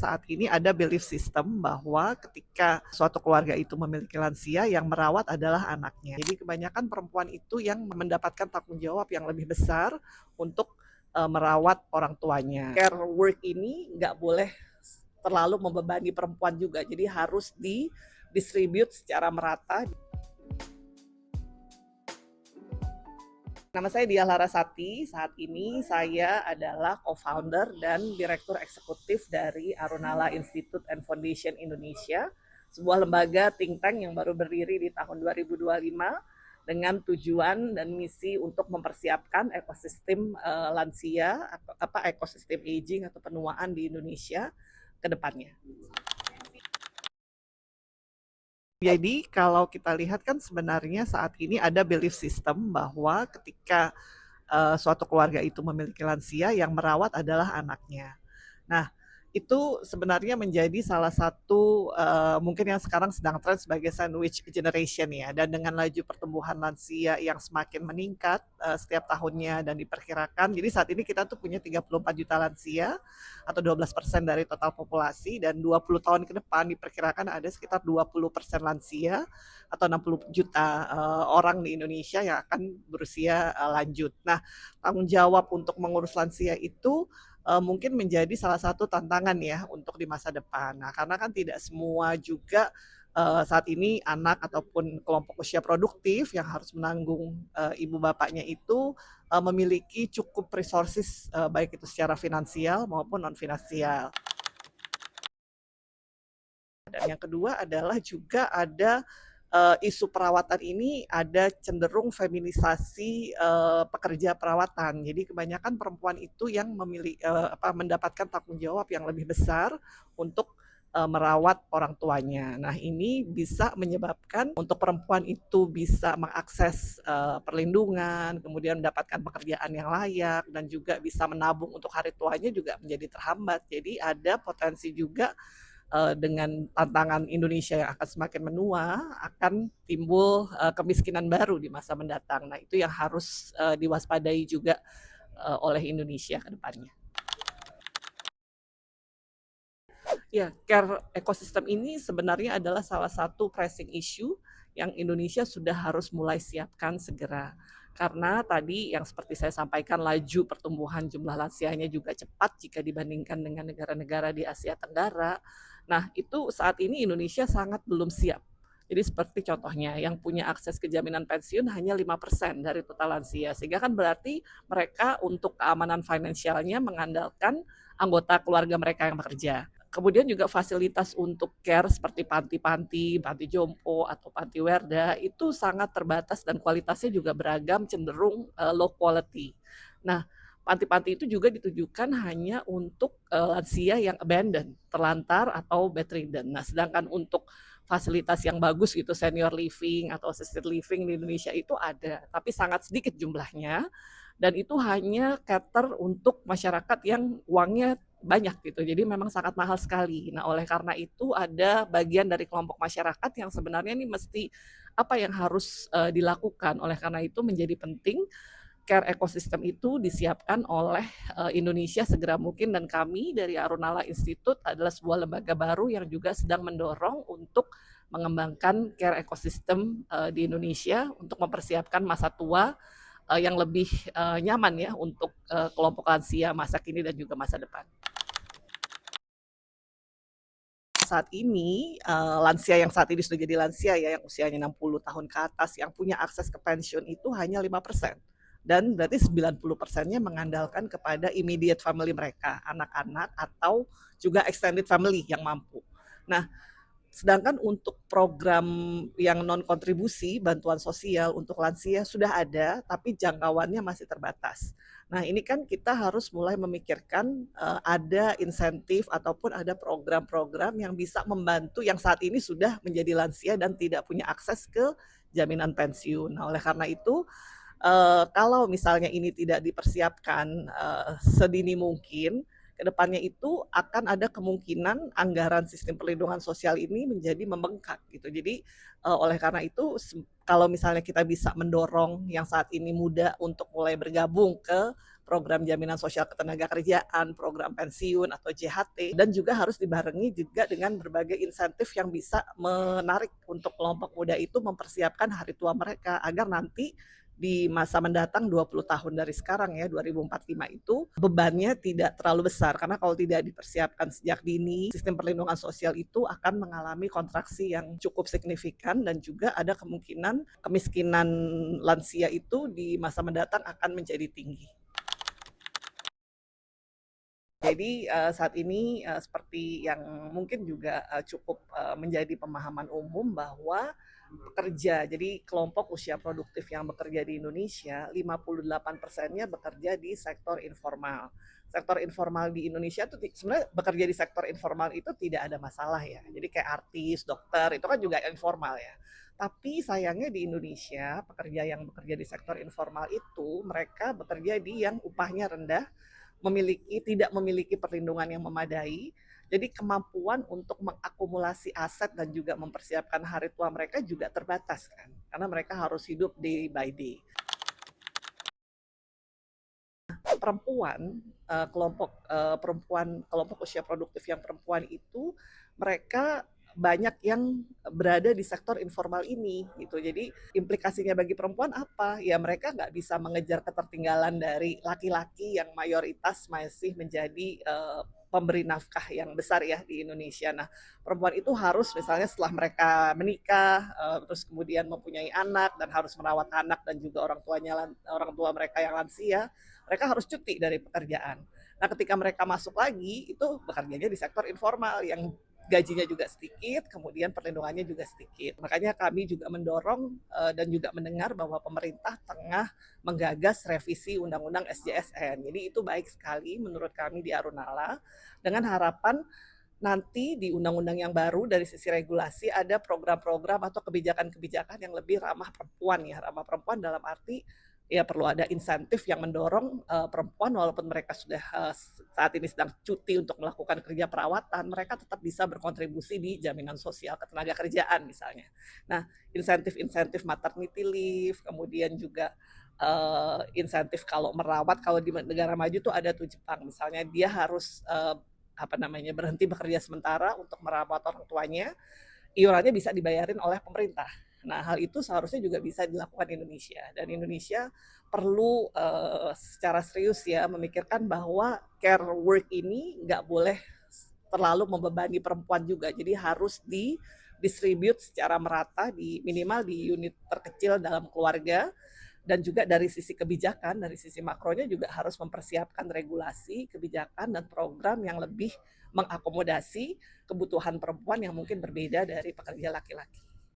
Saat ini ada belief system bahwa ketika suatu keluarga itu memiliki lansia, yang merawat adalah anaknya. Jadi kebanyakan perempuan itu yang mendapatkan tanggung jawab yang lebih besar untuk merawat orang tuanya. Care work ini nggak boleh terlalu membebani perempuan juga, jadi harus didistribute secara merata. Nama saya Diah Larasati. Saat ini saya adalah co-founder dan direktur eksekutif dari Arunala Institute and Foundation Indonesia, sebuah lembaga think tank yang baru berdiri di tahun 2025 dengan tujuan dan misi untuk mempersiapkan ekosistem lansia, ekosistem aging atau penuaan di Indonesia ke depannya. Jadi kalau kita lihat kan sebenarnya saat ini ada belief system bahwa ketika suatu keluarga itu memiliki lansia, yang merawat adalah anaknya. Nah, itu sebenarnya menjadi salah satu mungkin yang sekarang sedang tren sebagai sandwich generation ya. Dan dengan laju pertumbuhan lansia yang semakin meningkat setiap tahunnya dan diperkirakan, jadi saat ini kita tuh punya 34 juta lansia atau 12% dari total populasi, dan 20 tahun ke depan diperkirakan ada sekitar 20% lansia atau 60 juta orang di Indonesia yang akan berusia lanjut. Nah, tanggung jawab untuk mengurus lansia itu mungkin menjadi salah satu tantangan ya untuk di masa depan. Nah, karena kan tidak semua juga saat ini anak ataupun kelompok usia produktif yang harus menanggung ibu bapaknya itu memiliki cukup resources baik itu secara finansial maupun non finansial. Dan yang kedua adalah juga ada isu perawatan ini ada cenderung feminisasi pekerja perawatan. Jadi kebanyakan perempuan itu yang mendapatkan tanggung jawab yang lebih besar untuk merawat orang tuanya. Nah, ini bisa menyebabkan untuk perempuan itu bisa mengakses perlindungan, kemudian mendapatkan pekerjaan yang layak, dan juga bisa menabung untuk hari tuanya juga menjadi terhambat. Jadi ada potensi juga dengan tantangan Indonesia yang akan semakin menua, akan timbul kemiskinan baru di masa mendatang. Nah, itu yang harus diwaspadai juga oleh Indonesia ke depannya. Ya, care ekosistem ini sebenarnya adalah salah satu pressing issue yang Indonesia sudah harus mulai siapkan segera. Karena tadi yang seperti saya sampaikan, laju pertumbuhan jumlah lansianya juga cepat jika dibandingkan dengan negara-negara di Asia Tenggara. Nah, itu saat ini Indonesia sangat belum siap. Jadi seperti contohnya, yang punya akses ke jaminan pensiun hanya 5% dari total lansia. Sehingga kan berarti mereka untuk keamanan finansialnya mengandalkan anggota keluarga mereka yang bekerja. Kemudian juga fasilitas untuk care seperti panti-panti, panti jompo atau panti werda itu sangat terbatas dan kualitasnya juga beragam, cenderung low quality. Nah, panti-panti itu juga ditujukan hanya untuk lansia yang abandoned, terlantar atau bedridden. Nah, sedangkan untuk fasilitas yang bagus gitu, senior living atau assisted living di Indonesia itu ada, tapi sangat sedikit jumlahnya, dan itu hanya cater untuk masyarakat yang uangnya banyak gitu. Jadi memang sangat mahal sekali. Nah, oleh karena itu ada bagian dari kelompok masyarakat yang sebenarnya ini mesti apa yang harus dilakukan. Oleh karena itu menjadi penting care ekosistem itu disiapkan oleh Indonesia segera mungkin, dan kami dari Arunala Institute adalah sebuah lembaga baru yang juga sedang mendorong untuk mengembangkan care ekosistem di Indonesia untuk mempersiapkan masa tua yang lebih nyaman ya untuk kelompok lansia masa kini dan juga masa depan. Saat ini lansia yang saat ini sudah jadi lansia ya, yang usianya 60 tahun ke atas, yang punya akses ke pensiun itu hanya 5%. Dan berarti 90%-nya mengandalkan kepada immediate family mereka, anak-anak atau juga extended family yang mampu. Nah, sedangkan untuk program yang non kontribusi, bantuan sosial untuk lansia sudah ada, tapi jangkauannya masih terbatas. Nah, ini kan kita harus mulai memikirkan ada insentif ataupun ada program-program yang bisa membantu yang saat ini sudah menjadi lansia dan tidak punya akses ke jaminan pensiun. Nah, oleh karena itu kalau misalnya ini tidak dipersiapkan sedini mungkin, kedepannya itu akan ada kemungkinan anggaran sistem perlindungan sosial ini menjadi membengkak gitu. Jadi oleh karena itu kalau misalnya kita bisa mendorong yang saat ini muda untuk mulai bergabung ke program jaminan sosial ketenagakerjaan, program pensiun atau JHT, dan juga harus dibarengi juga dengan berbagai insentif yang bisa menarik untuk kelompok muda itu mempersiapkan hari tua mereka agar nanti di masa mendatang 20 tahun dari sekarang ya 2045 itu bebannya tidak terlalu besar karena kalau tidak dipersiapkan sejak dini sistem perlindungan sosial itu akan mengalami kontraksi yang cukup signifikan dan juga ada kemungkinan kemiskinan lansia itu di masa mendatang akan menjadi tinggi. Jadi saat ini seperti yang mungkin juga cukup menjadi pemahaman umum bahwa pekerja, jadi kelompok usia produktif yang bekerja di Indonesia, 58%-nya bekerja di sektor informal. Sektor informal di Indonesia itu sebenarnya bekerja di sektor informal itu tidak ada masalah ya. Jadi kayak artis, dokter, itu kan juga informal ya. Tapi sayangnya di Indonesia, pekerja yang bekerja di sektor informal itu mereka bekerja di yang upahnya rendah, tidak memiliki perlindungan yang memadai. Jadi kemampuan untuk mengakumulasi aset dan juga mempersiapkan hari tua mereka juga terbatas kan, karena mereka harus hidup day by day. Perempuan, kelompok usia produktif yang perempuan itu mereka banyak yang berada di sektor informal ini gitu. Jadi implikasinya bagi perempuan apa? Ya mereka nggak bisa mengejar ketertinggalan dari laki-laki yang mayoritas masih menjadi pemberi nafkah yang besar ya di Indonesia. Nah, perempuan itu harus misalnya setelah mereka menikah, terus kemudian mempunyai anak dan harus merawat anak dan juga orang tua mereka yang lansia, mereka harus cuti dari pekerjaan. Nah, ketika mereka masuk lagi, itu bekerjanya di sektor informal yang gajinya juga sedikit, kemudian perlindungannya juga sedikit. Makanya kami juga mendorong dan juga mendengar bahwa pemerintah tengah menggagas revisi Undang-Undang SJSN. Jadi itu baik sekali menurut kami di Arunala, dengan harapan nanti di undang-undang yang baru dari sisi regulasi ada program-program atau kebijakan-kebijakan yang lebih ramah perempuan ya, ramah perempuan dalam arti ya perlu ada insentif yang mendorong perempuan walaupun mereka sudah saat ini sedang cuti untuk melakukan kerja perawatan, mereka tetap bisa berkontribusi di jaminan sosial ketenagakerjaan misalnya. Nah, insentif-insentif maternity leave, kemudian juga insentif kalau merawat, kalau di negara maju tuh ada tuh Jepang misalnya dia harus berhenti bekerja sementara untuk merawat orang tuanya, iurannya bisa dibayarin oleh pemerintah. Nah, hal itu seharusnya juga bisa dilakukan di Indonesia. Dan Indonesia perlu secara serius ya memikirkan bahwa care work ini nggak boleh terlalu membebani perempuan juga. Jadi harus didistribute secara merata di minimal di unit terkecil dalam keluarga. Dan juga dari sisi kebijakan, dari sisi makronya juga harus mempersiapkan regulasi, kebijakan, dan program yang lebih mengakomodasi kebutuhan perempuan yang mungkin berbeda dari pekerja laki-laki.